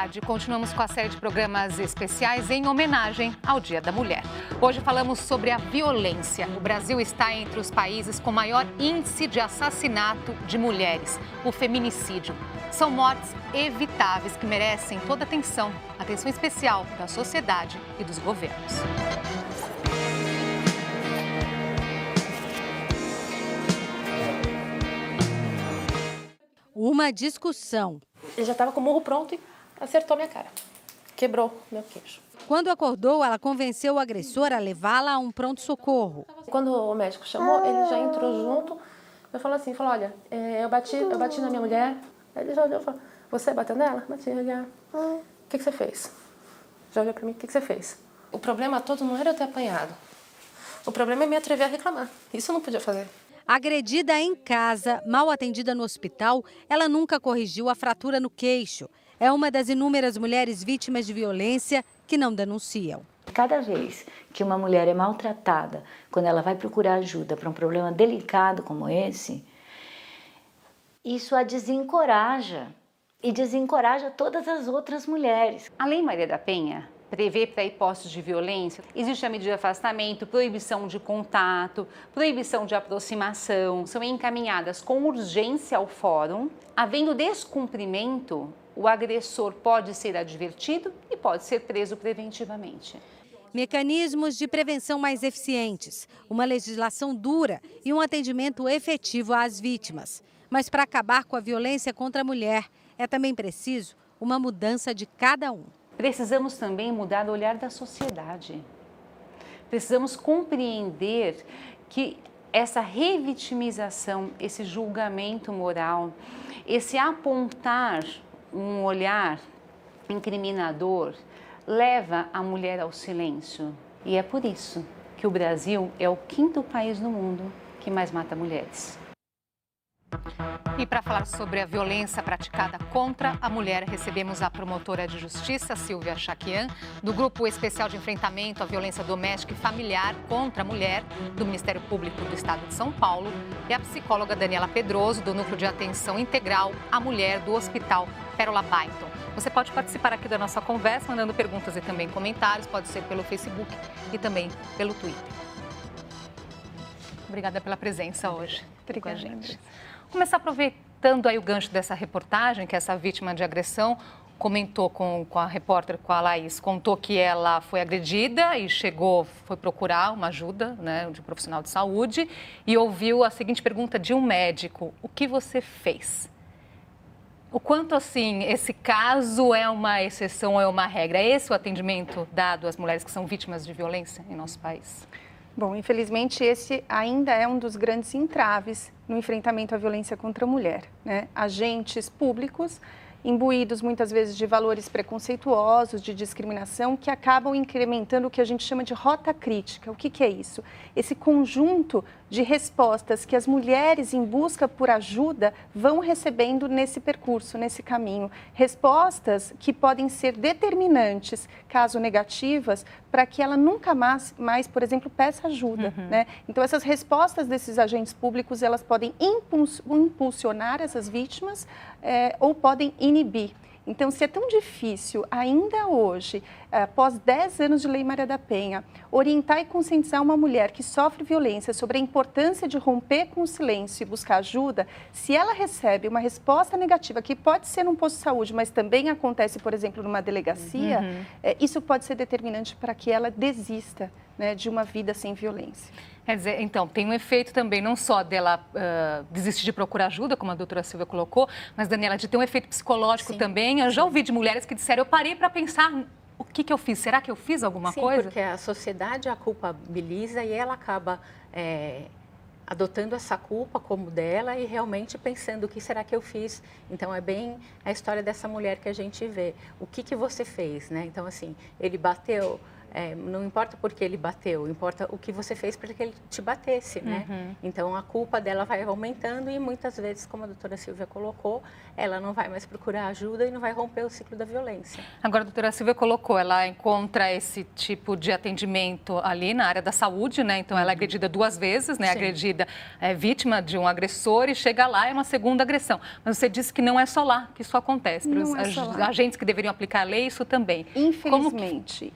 tarde. Continuamos com a série de programas especiais em homenagem ao Dia da Mulher. Hoje falamos sobre a violência. O Brasil está entre os países com maior índice de assassinato de mulheres, o feminicídio. São mortes evitáveis que merecem toda atenção especial da sociedade e dos governos. Uma discussão. Ele já estava com o murro pronto e acertou minha cara. Quebrou meu queixo. Quando acordou, ela convenceu o agressor a levá-la a um pronto-socorro. Quando o médico chamou, ele já entrou junto. Eu falei assim, olha, eu bati na minha mulher. Ele já olhou e falou, você bateu nela? Bati, olha. O que você fez? Já olhou pra mim, o que você fez? O problema todo não era eu ter apanhado. O problema é me atrever a reclamar. Isso eu não podia fazer. Agredida em casa, mal atendida no hospital, ela nunca corrigiu a fratura no queixo. É uma das inúmeras mulheres vítimas de violência que não denunciam. Cada vez que uma mulher é maltratada, quando ela vai procurar ajuda para um problema delicado como esse, isso a desencoraja e desencoraja todas as outras mulheres. A Lei Maria da Penha prevê para hipóteses de violência, existe a medida de afastamento, proibição de contato, proibição de aproximação, são encaminhadas com urgência ao fórum. Havendo descumprimento, o agressor pode ser advertido e pode ser preso preventivamente. Mecanismos de prevenção mais eficientes, uma legislação dura e um atendimento efetivo às vítimas. Mas para acabar com a violência contra a mulher, é também preciso uma mudança de cada um. Precisamos também mudar o olhar da sociedade. Precisamos compreender que essa revitimização, esse julgamento moral, esse apontar um olhar incriminador, leva a mulher ao silêncio. E é por isso que o Brasil é o 5º país no mundo que mais mata mulheres. E para falar sobre a violência praticada contra a mulher, recebemos a promotora de justiça, Silvia Chaquian, do Grupo Especial de Enfrentamento à Violência Doméstica e Familiar contra a Mulher, do Ministério Público do Estado de São Paulo, e a psicóloga Daniela Pedroso, do Núcleo de Atenção Integral à Mulher do Hospital Pérola Byton. Você pode participar aqui da nossa conversa, mandando perguntas e também comentários, pode ser pelo Facebook e também pelo Twitter. Obrigada pela presença hoje. Obrigada, com a gente. Começar aproveitando aí o gancho dessa reportagem, que essa vítima de agressão comentou com a repórter, com a Laís, contou que ela foi agredida e foi procurar uma ajuda, né, de um profissional de saúde e ouviu a seguinte pergunta de um médico: o que você fez? O quanto, assim, esse caso é uma exceção ou é uma regra? É esse o atendimento dado às mulheres que são vítimas de violência em nosso país? Bom, infelizmente esse ainda é um dos grandes entraves no enfrentamento à violência contra a mulher, né? Agentes públicos imbuídos muitas vezes de valores preconceituosos, de discriminação, que acabam incrementando o que a gente chama de rota crítica. O que é isso? Esse conjunto de respostas que as mulheres em busca por ajuda vão recebendo nesse percurso, nesse caminho. Respostas que podem ser determinantes, caso negativas, para que ela nunca mais, por exemplo, peça ajuda, né? Então, essas respostas desses agentes públicos, elas podem impulsionar essas vítimas ou podem inibir. Então, se é tão difícil, ainda hoje, após 10 anos de Lei Maria da Penha, orientar e conscientizar uma mulher que sofre violência sobre a importância de romper com o silêncio e buscar ajuda, se ela recebe uma resposta negativa, que pode ser num posto de saúde, mas também acontece, por exemplo, numa delegacia, isso pode ser determinante para que ela desista, né, de uma vida sem violência. Quer dizer, então, tem um efeito também, não só dela desistir de procurar ajuda, como a doutora Silvia colocou, mas, Daniela, de ter um efeito psicológico também. Eu já ouvi de mulheres que disseram, eu parei para pensar, o que eu fiz? Será que eu fiz alguma coisa? Sim, porque a sociedade a culpabiliza e ela acaba adotando essa culpa como dela e realmente pensando, o que será que eu fiz? Então, é bem a história dessa mulher que a gente vê. O que você fez, né? Então, assim, ele bateu... não importa porque ele bateu, importa o que você fez para que ele te batesse, né? Então, a culpa dela vai aumentando e muitas vezes, como a doutora Silvia colocou, ela não vai mais procurar ajuda e não vai romper o ciclo da violência. Agora, a doutora Silvia colocou, ela encontra esse tipo de atendimento ali na área da saúde, né? Então, ela é agredida 2 vezes, né? Sim. Agredida, vítima de um agressor e chega lá, é uma segunda agressão. Mas você disse que não é só lá que isso acontece. Para os agentes que deveriam aplicar a lei, isso também. Infelizmente.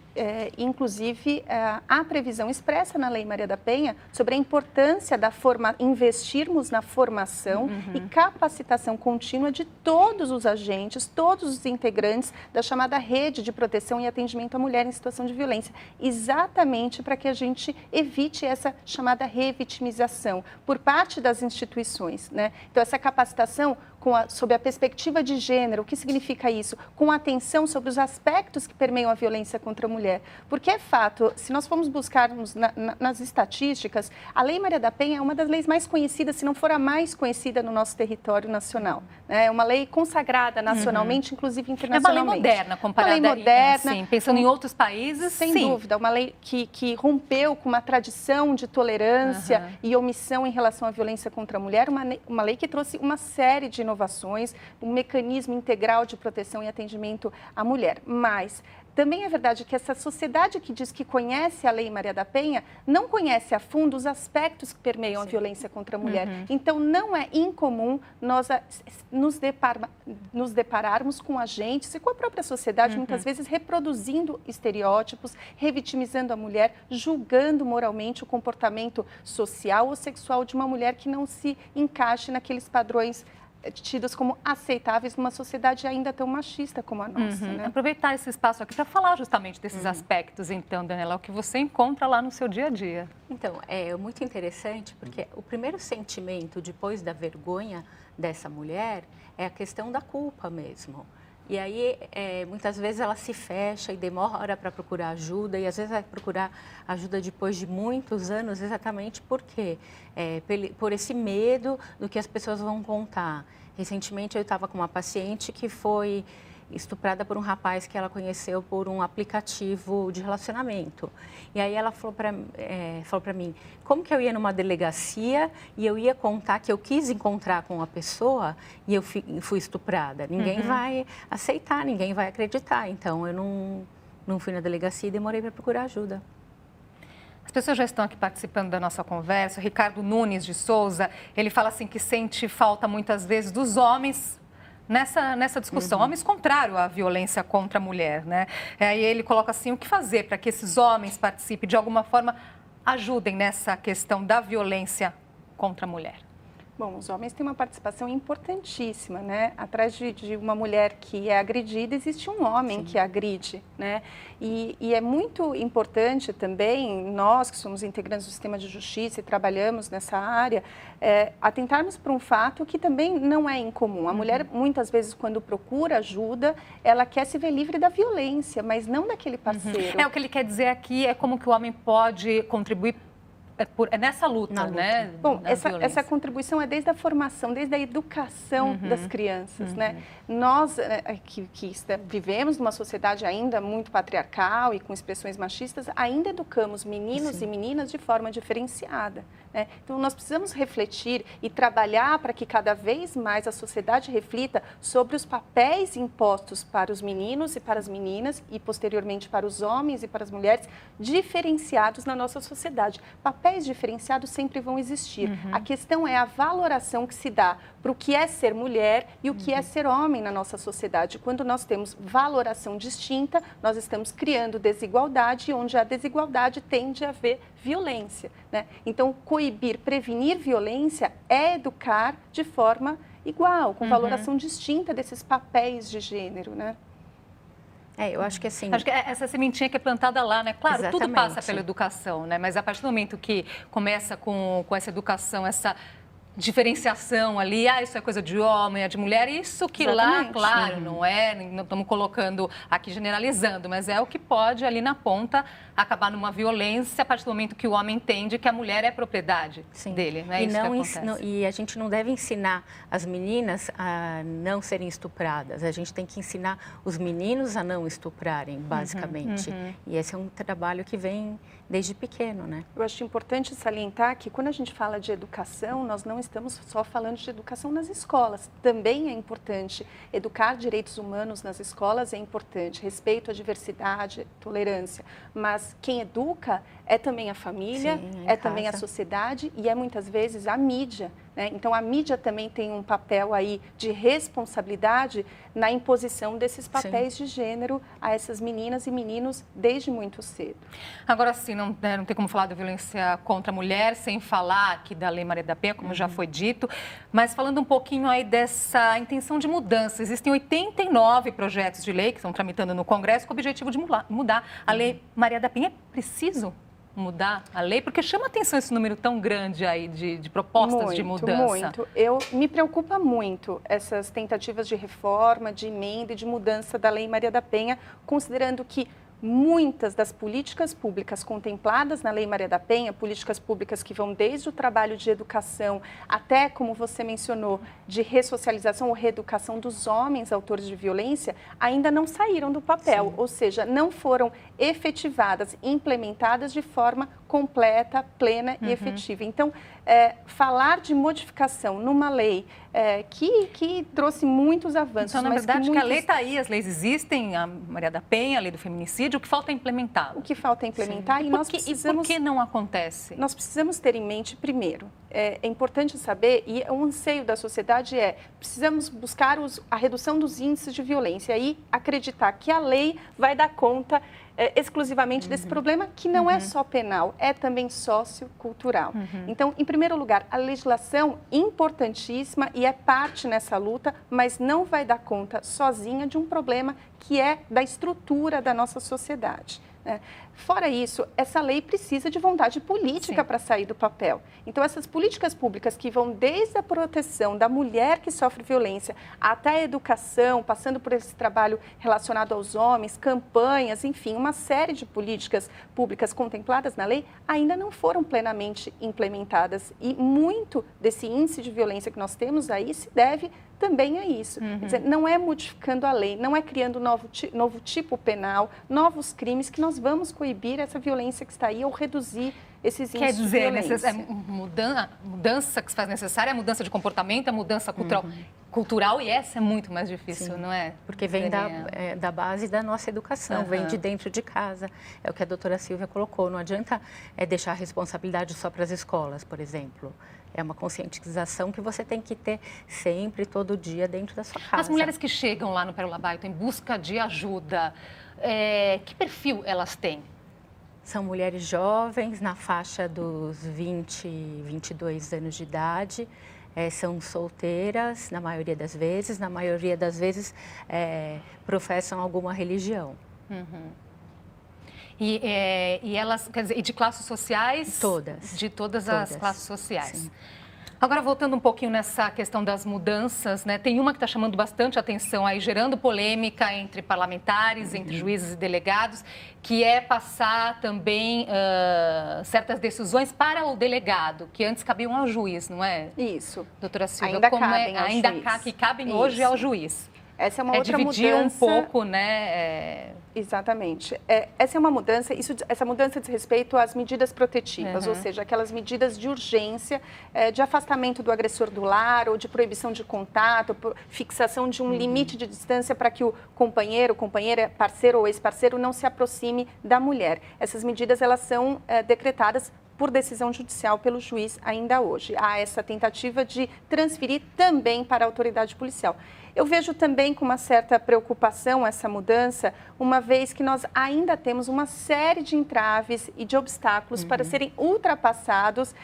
Inclusive, há previsão expressa na Lei Maria da Penha sobre a importância da investirmos na formação e capacitação contínua de todos os agentes, todos os integrantes da chamada rede de proteção e atendimento à mulher em situação de violência, exatamente para que a gente evite essa chamada revitimização por parte das instituições, né? Então, essa capacitação sob a perspectiva de gênero, o que significa isso? Com atenção sobre os aspectos que permeiam a violência contra a mulher. Porque é fato, se nós formos buscarmos nas estatísticas, a Lei Maria da Penha é uma das leis mais conhecidas, se não for a mais conhecida no nosso território nacional. É uma lei consagrada nacionalmente, inclusive internacionalmente. É uma lei moderna, comparada uma lei moderna, assim, pensando em outros países, sem dúvida, uma lei que rompeu com uma tradição de tolerância e omissão em relação à violência contra a mulher, uma lei que trouxe uma série de inovações, um mecanismo integral de proteção e atendimento à mulher. Mas também é verdade que essa sociedade que diz que conhece a Lei Maria da Penha não conhece a fundo os aspectos que permeiam a violência contra a mulher. Então, não é incomum nós nos depararmos com agentes e com a própria sociedade, muitas vezes reproduzindo estereótipos, revitimizando a mulher, julgando moralmente o comportamento social ou sexual de uma mulher que não se encaixe naqueles padrões tidas como aceitáveis numa sociedade ainda tão machista como a nossa. Né? Aproveitar esse espaço aqui para falar justamente desses aspectos, então, Daniela, o que você encontra lá no seu dia a dia. Então, é muito interessante porque o primeiro sentimento depois da vergonha dessa mulher é a questão da culpa mesmo. E aí, muitas vezes ela se fecha e demora para procurar ajuda, e às vezes vai procurar ajuda depois de muitos anos, exatamente por quê? Por esse medo do que as pessoas vão contar. Recentemente, eu estava com uma paciente que foi estuprada por um rapaz que ela conheceu por um aplicativo de relacionamento. E aí ela falou para mim, como que eu ia numa delegacia e eu ia contar que eu quis encontrar com a pessoa e eu fui estuprada. Ninguém vai aceitar, ninguém vai acreditar. Então, eu não fui na delegacia e demorei para procurar ajuda. As pessoas já estão aqui participando da nossa conversa. O Ricardo Nunes de Souza, ele fala assim que sente falta muitas vezes dos homens nessa discussão, homens contrários à violência contra a mulher, né? Aí ele coloca assim, o que fazer para que esses homens participem, de alguma forma, ajudem nessa questão da violência contra a mulher? Bom, os homens têm uma participação importantíssima, né? Atrás de uma mulher que é agredida, existe um homem que agride, né? E é muito importante também, nós que somos integrantes do sistema de justiça e trabalhamos nessa área, atentarmos para um fato que também não é incomum. A mulher, muitas vezes, quando procura ajuda, ela quer se ver livre da violência, mas não daquele parceiro. O que ele quer dizer aqui é como que o homem pode contribuir nessa luta, né? Bom, essa contribuição é desde a formação, desde a educação das crianças, né? Nós que vivemos numa sociedade ainda muito patriarcal e com expressões machistas, ainda educamos meninos e meninas de forma diferenciada, né? Então, nós precisamos refletir e trabalhar para que cada vez mais a sociedade reflita sobre os papéis impostos para os meninos e para as meninas e, posteriormente, para os homens e para as mulheres, diferenciados na nossa sociedade. Papéis diferenciados sempre vão existir. A questão é a valoração que se dá para o que é ser mulher e o que é ser homem na nossa sociedade. Quando nós temos valoração distinta, nós estamos criando desigualdade, e onde há desigualdade tende a haver violência, né? Então, coibir, prevenir violência é educar de forma igual, com valoração distinta desses papéis de gênero, né? Eu acho que assim... Acho que essa sementinha que é plantada lá, né? Claro, Exatamente. Tudo passa pela educação, né? Mas a partir do momento que começa com essa educação, essa diferenciação ali, isso é coisa de homem, é de mulher, isso que Exatamente. lá, claro, não estamos colocando aqui generalizando, mas é o que pode ali na ponta acabar numa violência a partir do momento que o homem entende que a mulher é propriedade dele, né? E a gente não deve ensinar as meninas a não serem estupradas, a gente tem que ensinar os meninos a não estuprarem, basicamente. E esse é um trabalho que vem desde pequeno, né? Eu acho importante salientar que quando a gente fala de educação, nós não estamos só falando de educação nas escolas. Também é importante educar direitos humanos nas escolas, é importante, respeito à diversidade, tolerância. Mas quem educa é também a família, é também a sociedade e é muitas vezes a mídia, né? Então a mídia também tem um papel aí de responsabilidade na imposição desses papéis de gênero a essas meninas e meninos desde muito cedo. Agora sim, não tem como falar da violência contra a mulher sem falar aqui da Lei Maria da Penha, como já foi dito, mas falando um pouquinho aí dessa intenção de mudança. Existem 89 projetos de lei que estão tramitando no Congresso com o objetivo de mudar a Lei Maria da Penha. É preciso mudar a lei? Porque chama atenção esse número tão grande aí de propostas de mudança. Muito. Me preocupa muito essas tentativas de reforma, de emenda e de mudança da Lei Maria da Penha, considerando que muitas das políticas públicas contempladas na Lei Maria da Penha, políticas públicas que vão desde o trabalho de educação até, como você mencionou, de ressocialização ou reeducação dos homens autores de violência, ainda não saíram do papel, ou seja, não foram efetivadas, implementadas de forma completa, plena e efetiva. Então, falar de modificação numa lei que trouxe muitos avanços. Então, na verdade, que a lei está aí, as leis existem, a Maria da Penha, a lei do feminicídio, o que falta é implementar. O que falta é implementar e nós precisamos... E por que não acontece? Nós precisamos ter em mente, primeiro, é importante saber, e o anseio da sociedade precisamos buscar a redução dos índices de violência e acreditar que a lei vai dar conta exclusivamente desse problema, que não é só penal, é também sociocultural. Então, em primeiro lugar, a legislação importantíssima e é parte nessa luta, mas não vai dar conta sozinha de um problema que é da estrutura da nossa sociedade. Fora isso, essa lei precisa de vontade política para sair do papel. Então, essas políticas públicas que vão desde a proteção da mulher que sofre violência até a educação, passando por esse trabalho relacionado aos homens, campanhas, enfim, uma série de políticas públicas contempladas na lei ainda não foram plenamente implementadas. E muito desse índice de violência que nós temos aí se deve também a isso. Quer dizer, não é modificando a lei, não é criando novo tipo penal, novos crimes que nós vamos coibir essa violência que está aí ou reduzir esses índices de violência. Mudança que se faz necessária, a mudança de comportamento, a mudança cultural e essa é muito mais difícil, não é? Porque vem da base da nossa educação, vem de dentro de casa. É o que a doutora Silvia colocou, não adianta deixar a responsabilidade só para as escolas, por exemplo. É uma conscientização que você tem que ter sempre, todo dia, dentro da sua casa. As mulheres que chegam lá no Pérola Baito em busca de ajuda, que perfil elas têm? São mulheres jovens, na faixa dos 20, 22 anos de idade. São solteiras, na maioria das vezes professam alguma religião. E elas, quer dizer, e de classes sociais? Todas. De todas as classes sociais. Sim. Agora, voltando um pouquinho nessa questão das mudanças, né? Tem uma que está chamando bastante atenção aí, gerando polêmica entre parlamentares, entre juízes e delegados, que é passar também certas decisões para o delegado, que antes cabiam ao juiz, não é? Isso. Doutora Silvia, ainda cabem ao ainda juiz. Que cabem hoje ao juiz. Essa é uma outra dividir mudança. um pouco, né? Exatamente. Essa é uma mudança, essa mudança diz respeito às medidas protetivas, ou seja, aquelas medidas de urgência, de afastamento do agressor do lar ou de proibição de contato, fixação de um limite de distância para que o companheiro, companheira, parceiro ou ex-parceiro não se aproxime da mulher. Essas medidas, elas são decretadas por decisão judicial pelo juiz ainda hoje. Há essa tentativa de transferir também para a autoridade policial. Eu vejo também com uma certa preocupação essa mudança, uma vez que nós ainda temos uma série de entraves e de obstáculos para serem ultrapassados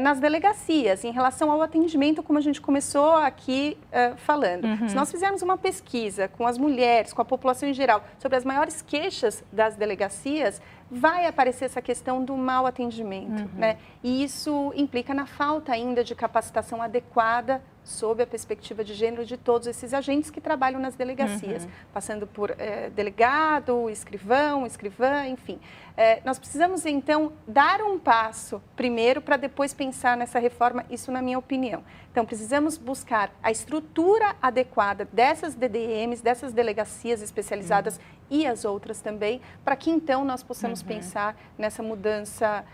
nas delegacias, em relação ao atendimento, como a gente começou aqui falando. Se nós fizermos uma pesquisa com as mulheres, com a população em geral, sobre as maiores queixas das delegacias, vai aparecer essa questão do mau atendimento, né? E isso implica na falta ainda de capacitação adequada sob a perspectiva de gênero de todos esses agentes que trabalham nas delegacias, passando por delegado, escrivão, escrivã, enfim. Nós precisamos, então, dar um passo primeiro para depois pensar nessa reforma, isso na minha opinião. Então, precisamos buscar a estrutura adequada dessas DDMs, dessas delegacias especializadas e as outras também, para que, então, nós possamos pensar nessa mudança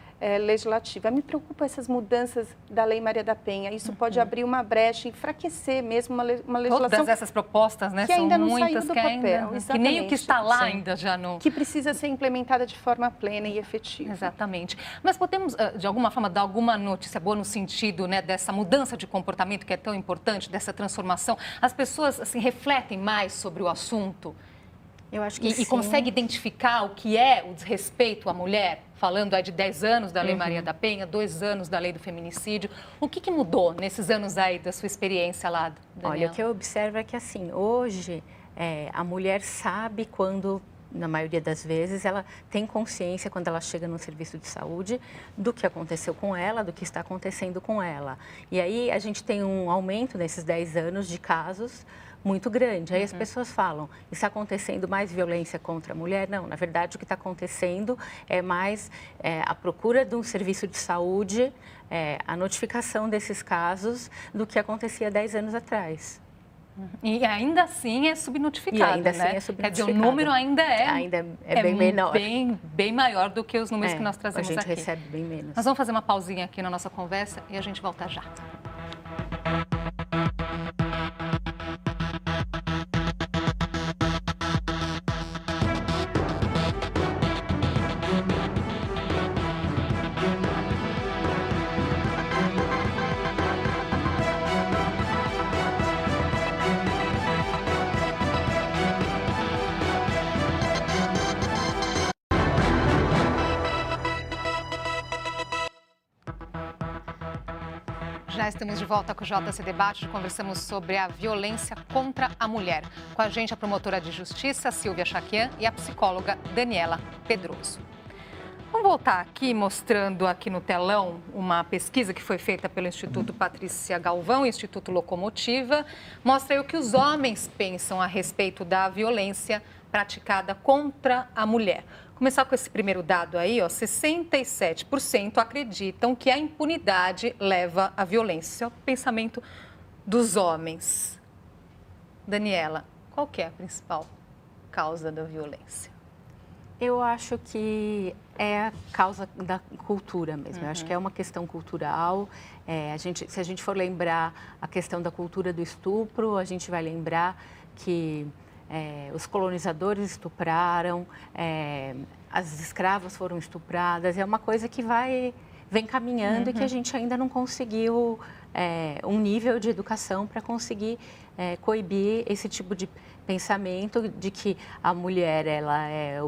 legislativa. Me preocupa essas mudanças da Lei Maria da Penha. Isso pode abrir uma brecha, enfraquecer mesmo uma legislação... Todas essas propostas, né? Que ainda são não muitas saiu do que papel. ainda, que nem o que está lá Sim. ainda já não... Que precisa ser implementada de forma plena e efetiva. Exatamente. Mas podemos, de alguma forma, dar alguma notícia boa no sentido, né, dessa mudança de comportamento que é tão importante, dessa transformação? As pessoas, assim, refletem mais sobre o assunto? Eu acho que E consegue identificar o que é o desrespeito à mulher? Falando aí de 10 anos da Lei Maria da Penha, 2 anos da Lei do Feminicídio. O que mudou nesses anos aí da sua experiência lá, Daniela? Olha, o que eu observo é que, assim, hoje a mulher sabe quando, na maioria das vezes, ela tem consciência quando ela chega no serviço de saúde do que aconteceu com ela, do que está acontecendo com ela. E aí a gente tem um aumento nesses 10 anos de casos muito grande. Aí as pessoas falam, está acontecendo mais violência contra a mulher? Não, na verdade o que está acontecendo é mais a procura de um serviço de saúde, a notificação desses casos do que acontecia 10 anos atrás. E ainda assim é subnotificado, E ainda assim né? é subnotificado. Quer dizer, o número ainda é bem menor. Bem maior do que os números que nós trazemos aqui. A gente recebe bem menos. Nós vamos fazer uma pausinha aqui na nossa conversa e a gente volta já. Já estamos de volta com o JC Debate. Conversamos sobre a violência contra a mulher. Com a gente, a promotora de justiça, Silvia Chaquian, e a psicóloga Daniela Pedroso. Vamos voltar aqui mostrando aqui no telão uma pesquisa que foi feita pelo Instituto Patrícia Galvão, Instituto Locomotiva. Mostra aí o que os homens pensam a respeito da violência praticada contra a mulher. Começar com esse primeiro dado aí, ó, 67% acreditam que a impunidade leva à violência. O pensamento dos homens. Daniela, qual que é a principal causa da violência? Eu acho que é a causa da cultura mesmo. Eu acho que é uma questão cultural. Se a gente for lembrar a questão da cultura do estupro, a gente vai lembrar que os colonizadores estupraram, as escravas foram estupradas. É uma coisa que vem caminhando e que a gente ainda não conseguiu um nível de educação para conseguir coibir esse tipo de pensamento de que a mulher ela é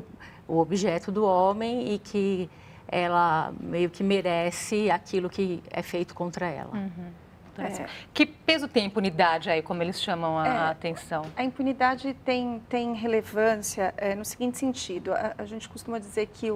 o objeto do homem e que ela meio que merece aquilo que é feito contra ela. Que peso tem a impunidade aí, como eles chamam a atenção? A impunidade tem relevância no seguinte sentido. A gente costuma dizer que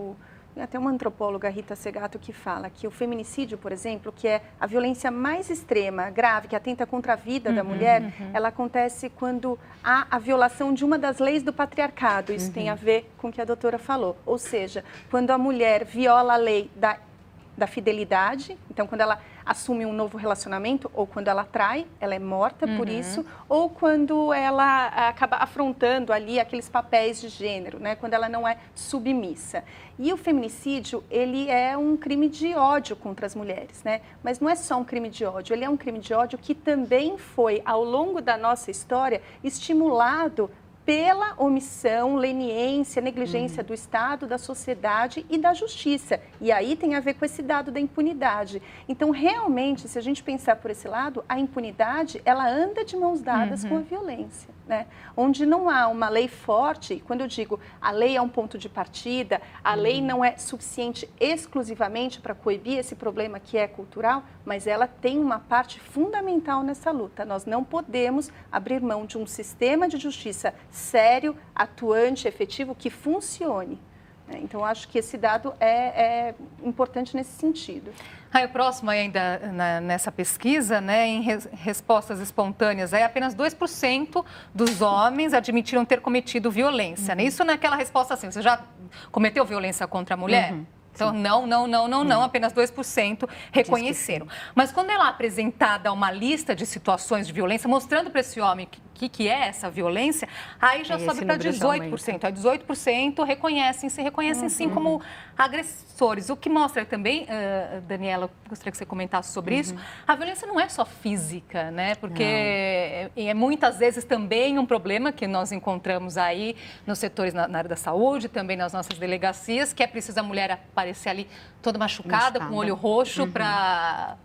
tem até uma antropóloga, Rita Segato, que fala que o feminicídio, por exemplo, que é a violência mais extrema, grave, que atenta contra a vida da mulher, ela acontece quando há a violação de uma das leis do patriarcado. Isso tem a ver com o que a doutora falou. Ou seja, quando a mulher viola a lei da fidelidade, então quando ela assume um novo relacionamento, ou quando ela trai, ela é morta por isso, ou quando ela acaba afrontando ali aqueles papéis de gênero, né? Quando ela não é submissa. E o feminicídio, ele é um crime de ódio contra as mulheres, né? Mas não é só um crime de ódio, ele é um crime de ódio que também foi, ao longo da nossa história, estimulado pela omissão, leniência, negligência do Estado, da sociedade e da justiça. E aí tem a ver com esse dado da impunidade. Então, realmente, se a gente pensar por esse lado, a impunidade, ela anda de mãos dadas com a violência, né? Onde não há uma lei forte, quando eu digo a lei é um ponto de partida, a lei não é suficiente exclusivamente para coibir esse problema que é cultural, mas ela tem uma parte fundamental nessa luta. Nós não podemos abrir mão de um sistema de justiça sério, atuante, efetivo, que funcione. Então, acho que esse dado é importante nesse sentido. O próximo ainda nessa pesquisa, né, em respostas espontâneas, apenas 2% dos homens admitiram ter cometido violência. Né? Isso naquela resposta assim, você já cometeu violência contra a mulher? Então, não, apenas 2% reconheceram. Mas quando ela é apresentada uma lista de situações de violência, mostrando para esse homem o que é essa violência, aí já sobe para 18%. Aí 18% se reconhecem sim como agressores. O que mostra também, Daniela, gostaria que você comentasse sobre isso, a violência não é só física, né? Porque é muitas vezes também um problema que nós encontramos aí nos setores na área da saúde, também nas nossas delegacias, que é preciso a mulher aparecer ali toda machucada, com o olho roxo, para...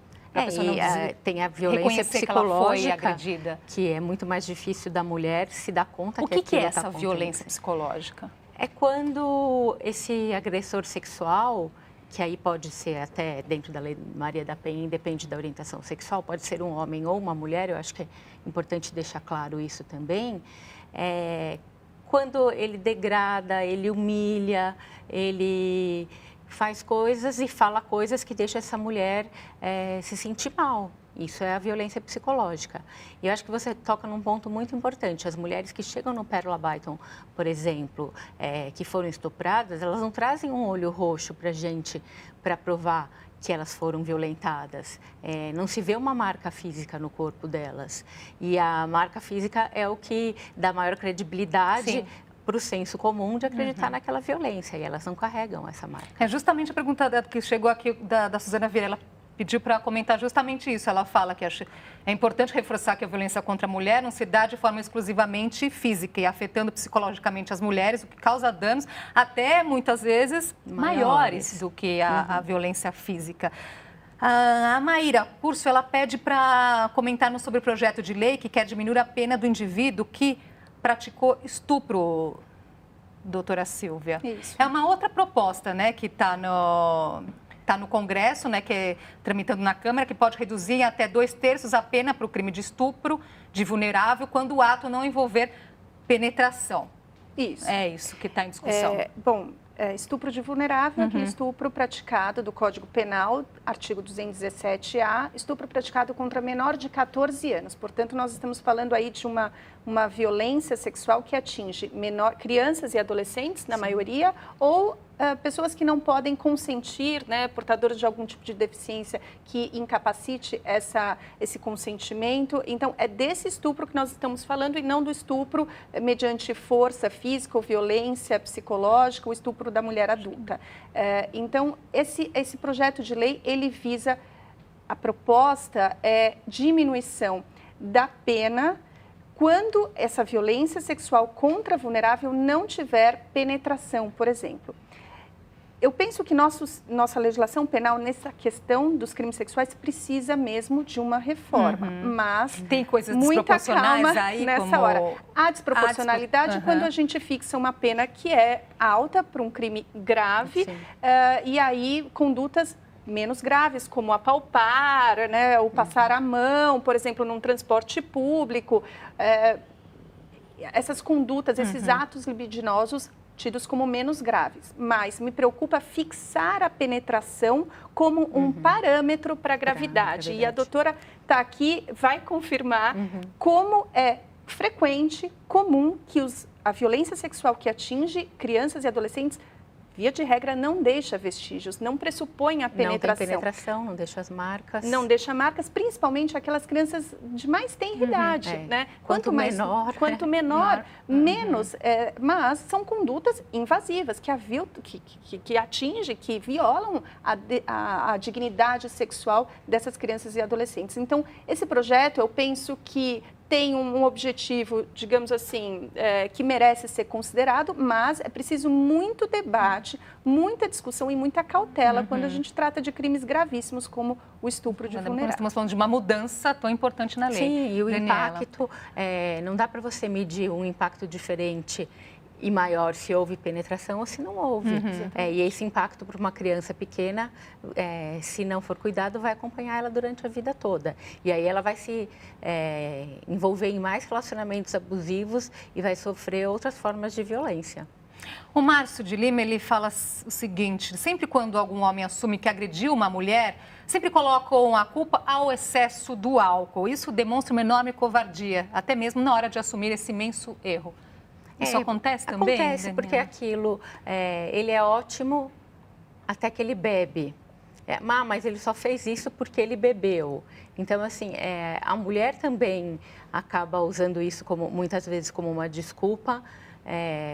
tem a violência psicológica, que é muito mais difícil da mulher se dar conta que que é essa violência psicológica? É quando esse agressor sexual, que aí pode ser até dentro da Lei Maria da Penha, independe da orientação sexual, pode ser um homem ou uma mulher, eu acho que é importante deixar claro isso também, quando ele degrada, ele humilha, ele faz coisas e fala coisas que deixam essa mulher se sentir mal. Isso é a violência psicológica. E eu acho que você toca num ponto muito importante. As mulheres que chegam no Pérola Byton, por exemplo, que foram estupradas, elas não trazem um olho roxo para a gente para provar que elas foram violentadas. Não se vê uma marca física no corpo delas. E a marca física é o que dá maior credibilidade para o senso comum de acreditar naquela violência, e elas não carregam essa marca. É justamente a pergunta que chegou aqui da Suzana Vieira, ela pediu para comentar justamente isso. Ela fala que é importante reforçar que a violência contra a mulher não se dá de forma exclusivamente física e afetando psicologicamente as mulheres, o que causa danos até muitas vezes maiores do que a violência física. A Maíra Curso, ela pede para comentar sobre o projeto de lei que quer diminuir a pena do indivíduo que praticou estupro, doutora Silvia. Isso. É uma outra proposta, né, que está no Congresso, né, que é tramitando na Câmara, que pode reduzir em até 2/3 a pena para o crime de estupro de vulnerável quando o ato não envolver penetração. Isso. É isso que está em discussão. Estupro de vulnerável, aquele estupro praticado do Código Penal, artigo 217-A, estupro praticado contra menor de 14 anos. Portanto, nós estamos falando aí de uma violência sexual que atinge crianças e adolescentes, na maioria, ou pessoas que não podem consentir, né, portadores de algum tipo de deficiência que incapacite esse consentimento. Então, é desse estupro que nós estamos falando e não do estupro mediante força física ou violência psicológica, o estupro da mulher adulta. Então, esse projeto de lei, ele visa, a proposta é diminuição da pena quando essa violência sexual contra a vulnerável não tiver penetração, por exemplo. Eu penso que nossa legislação penal nessa questão dos crimes sexuais precisa mesmo de uma reforma, mas tem coisas muita desproporcionais calma aí nessa hora. A desproporcionalidade quando a gente fixa uma pena que é alta para um crime grave e aí condutas menos graves, como apalpar, né, ou passar a mão, por exemplo, num transporte público. Essas condutas, esses atos libidinosos tidos como menos graves, mas me preocupa fixar a penetração como um parâmetro para a gravidade. E a doutora está aqui, vai confirmar como é frequente, comum, que a violência sexual que atinge crianças e adolescentes, via de regra, não deixa vestígios, não pressupõe a penetração. Não tem penetração, não deixa as marcas. Não deixa marcas, principalmente aquelas crianças de mais tenra idade, né? Quanto menor, menos. Mas são condutas invasivas, que atingem, que violam a dignidade sexual dessas crianças e adolescentes. Então, esse projeto, eu penso que tem um objetivo, digamos assim, que merece ser considerado, mas é preciso muito debate, muita discussão e muita cautela quando a gente trata de crimes gravíssimos como o estupro de vulnerável. Estamos falando de uma mudança tão importante na lei. Sim, e o Daniela. impacto, não dá para você medir um impacto diferente e maior se houve penetração ou se não houve. E esse impacto para uma criança pequena, se não for cuidado, vai acompanhar ela durante a vida toda. E aí ela vai se envolver em mais relacionamentos abusivos e vai sofrer outras formas de violência. O Márcio de Lima, ele fala o seguinte: sempre quando algum homem assume que agrediu uma mulher, sempre colocam a culpa ao excesso do álcool. Isso demonstra uma enorme covardia, até mesmo na hora de assumir esse imenso erro. Isso acontece também? Acontece, porque aquilo, ele é ótimo até que ele bebe. Mas ele só fez isso porque ele bebeu. Então, assim, a mulher também acaba usando isso muitas vezes como uma desculpa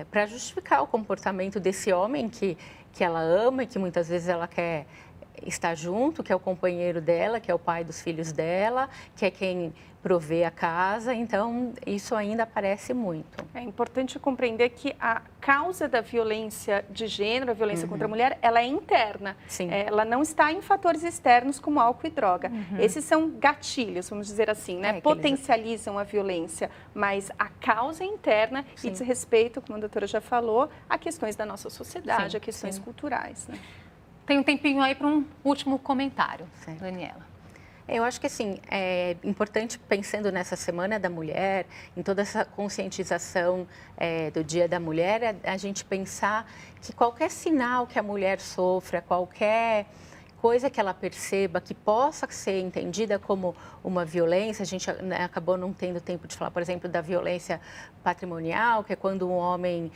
para justificar o comportamento desse homem que ela ama e que muitas vezes ela quer estar junto, que é o companheiro dela, que é o pai dos filhos dela, que é quem provê a casa. Então, isso ainda aparece muito. É importante compreender que a causa da violência de gênero, a violência contra a mulher, ela é interna. Sim. Ela não está em fatores externos como álcool e droga. Esses são gatilhos, vamos dizer assim, né? Potencializam a violência, mas a causa é interna e diz respeito, como a doutora já falou, a questões da nossa sociedade, a questões culturais, né? Tem um tempinho aí para um último comentário, Daniela. Eu acho que, assim, é importante, pensando nessa Semana da Mulher, em toda essa conscientização do Dia da Mulher, a gente pensar que qualquer sinal que a mulher sofra, qualquer coisa que ela perceba que possa ser entendida como uma violência, a gente acabou não tendo tempo de falar, por exemplo, da violência patrimonial, que é quando um homem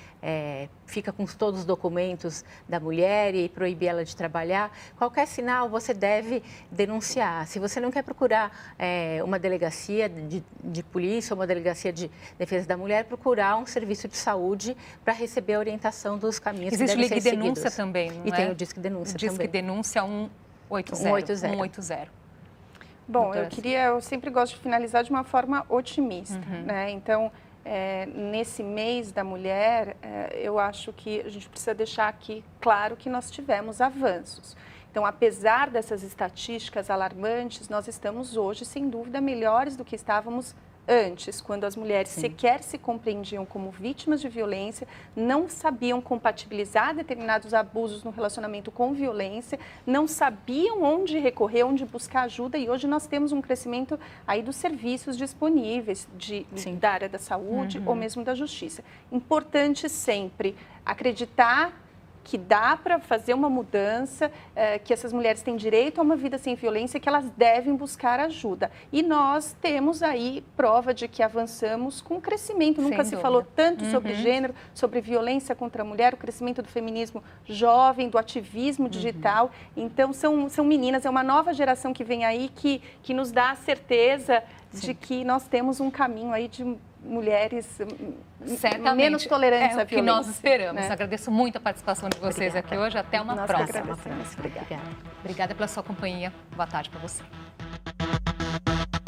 fica com todos os documentos da mulher e proíbe ela de trabalhar. Qualquer sinal você deve denunciar. Se você não quer procurar uma delegacia de polícia ou uma delegacia de defesa da mulher, procurar um serviço de saúde para receber a orientação dos caminhos que devem ser seguidos. Existe Ligue Denúncia também, não é? E tem o Disque Denúncia também. Disque Denúncia 180. Bom, eu sempre gosto de finalizar de uma forma otimista, né? Então, nesse mês da mulher, eu acho que a gente precisa deixar aqui claro que nós tivemos avanços. Então, apesar dessas estatísticas alarmantes, nós estamos hoje, sem dúvida, melhores do que estávamos antes, quando as mulheres sequer se compreendiam como vítimas de violência, não sabiam compatibilizar determinados abusos no relacionamento com violência, não sabiam onde recorrer, onde buscar ajuda, e hoje nós temos um crescimento aí dos serviços disponíveis da área da saúde ou mesmo da justiça. Importante sempre acreditar que dá para fazer uma mudança, que essas mulheres têm direito a uma vida sem violência, que elas devem buscar ajuda. E nós temos aí prova de que avançamos com o crescimento. Nunca se falou tanto sobre gênero, sobre violência contra a mulher, o crescimento do feminismo jovem, do ativismo digital. Então, são meninas, é uma nova geração que vem aí que nos dá a certeza de que nós temos um caminho aí de mulheres menos tolerantes à violência. É o que nós esperamos. Né? Agradeço muito a participação de vocês aqui hoje. Até uma próxima. Obrigada. Obrigada pela sua companhia. Boa tarde para você.